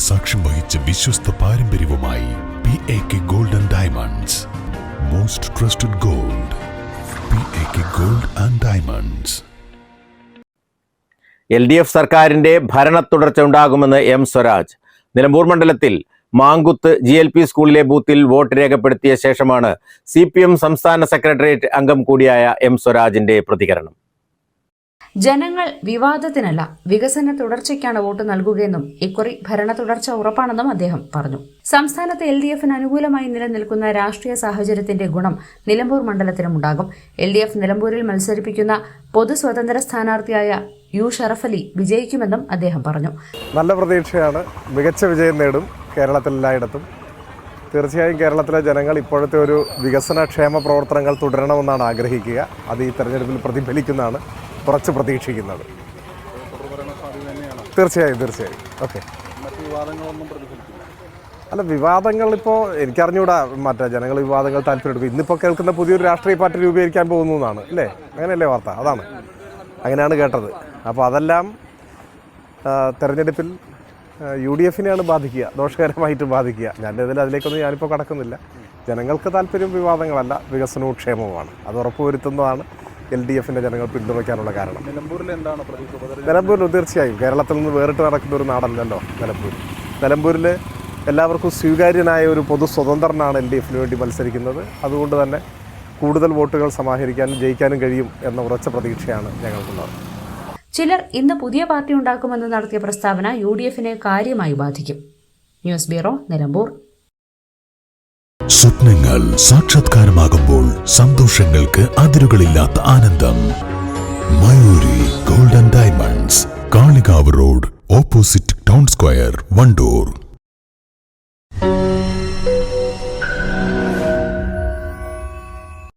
സാക്ഷ്യം വഹിച്ച വിശ്വസ്ത പാരമ്പര്യവുമായി PAK Gold and Diamonds. Most trusted gold. PAK Gold and Diamonds. LDF സർക്കാരിന്റെ ഭരണ തുടർച്ച ഉണ്ടാകുമെന്ന് M. സ്വരാജ്. നിലമ്പൂർ മണ്ഡലത്തിൽ മാങ്കുത്ത് GLP സ്കൂളിലെ ബൂത്തിൽ വോട്ട് രേഖപ്പെടുത്തിയ ശേഷമാണ് CPM സംസ്ഥാന സെക്രട്ടേറിയറ്റ് അംഗം കൂടിയായ M. സ്വരാജിന്റെ പ്രതികരണം. ജനങ്ങൾ വിവാദത്തിനല്ല വികസന തുടർച്ചയ്ക്കാണ് വോട്ട് നൽകുകയെന്നും ഇക്കുറി ഭരണ തുടർച്ച ഉറപ്പാണെന്നും അദ്ദേഹം പറഞ്ഞു. സംസ്ഥാനത്ത് LDFന് അനുകൂലമായി നിലനിൽക്കുന്ന രാഷ്ട്രീയ സാഹചര്യത്തിന്റെ ഗുണം നിലമ്പൂർ മണ്ഡലത്തിനുമുണ്ടാകും. LDF നിലമ്പൂരിൽ മത്സരിപ്പിക്കുന്ന പൊതു സ്വതന്ത്ര സ്ഥാനാർത്ഥിയായ U. ഷറഫലി വിജയിക്കുമെന്നും അദ്ദേഹം പറഞ്ഞു. നല്ല പ്രതീക്ഷയാണ്. മികച്ച വിജയം നേടും കേരളത്തിൽ എല്ലായിടത്തും. തീർച്ചയായും കേരളത്തിലെ ജനങ്ങൾ ഇപ്പോഴത്തെ ഒരു വികസന ക്ഷേമ പ്രവർത്തനങ്ങൾ തുടരണമെന്നാണ് ആഗ്രഹിക്കുക. അത് ഈ തെരഞ്ഞെടുപ്പിൽ പ്രതിഫലിക്കുന്നതാണ് കുറച്ച് പ്രതീക്ഷിക്കുന്നത്. തീർച്ചയായും ഓക്കെ. അല്ല, വിവാദങ്ങൾ ഇപ്പോൾ എനിക്കറിഞ്ഞൂടാ. മറ്റേ ജനങ്ങൾ വിവാദങ്ങൾ താല്പര്യപ്പെടുക്കും. ഇന്നിപ്പോൾ കേൾക്കുന്ന പുതിയൊരു രാഷ്ട്രീയ പാർട്ടി രൂപീകരിക്കാൻ പോകുന്നു എന്നാണ് അല്ലേ? അങ്ങനെയല്ലേ വാർത്ത? അതാണ്, അങ്ങനെയാണ് കേട്ടത്. അപ്പോൾ അതെല്ലാം തെരഞ്ഞെടുപ്പിൽ UDFനെയാണ് ബാധിക്കുക, ദോഷകരമായിട്ട് ബാധിക്കുക. അതിലേക്കൊന്നും ഞാനിപ്പോൾ കടക്കുന്നില്ല. ജനങ്ങൾക്ക് താല്പര്യം വിവാദങ്ങളല്ല, വികസനവും ക്ഷേമവുമാണ്. അത് ഉറപ്പുവരുത്തുന്നതാണ് LDFന്റെ ജനങ്ങൾ പിന്തുണയ്ക്കാനുള്ള കാരണം. നിലമ്പൂരിൽ തീർച്ചയായും കേരളത്തിൽ നിന്ന് വേറിട്ട് നടക്കുന്ന ഒരു നാടല്ലല്ലോ നിലമ്പൂരിൽ എല്ലാവർക്കും സ്വീകാര്യനായ ഒരു പൊതു സ്വതന്ത്രനാണ് LDFന് വേണ്ടി മത്സരിക്കുന്നത്. അതുകൊണ്ട് തന്നെ കൂടുതൽ വോട്ടുകൾ സമാഹരിക്കാനും ജയിക്കാനും കഴിയും എന്ന ഉറച്ച പ്രതീക്ഷയാണ് ഞങ്ങൾക്കുള്ളത്. ചിലർ ഇന്ന് പുതിയ പാർട്ടി ഉണ്ടാക്കുമെന്ന് നടത്തിയ പ്രസ്താവന UDFനെ കാര്യമായി ബാധിക്കും. News bureau, Nilambur. സ്വപ്നങ്ങൾ സാക്ഷാത്കാരമാകുമ്പോൾ സന്തോഷങ്ങൾക്ക് അതിരുകളില്ലാത്ത ആനന്ദം. Mayuri gold and diamonds, Kalikavu road, opposite town square, Wandoor.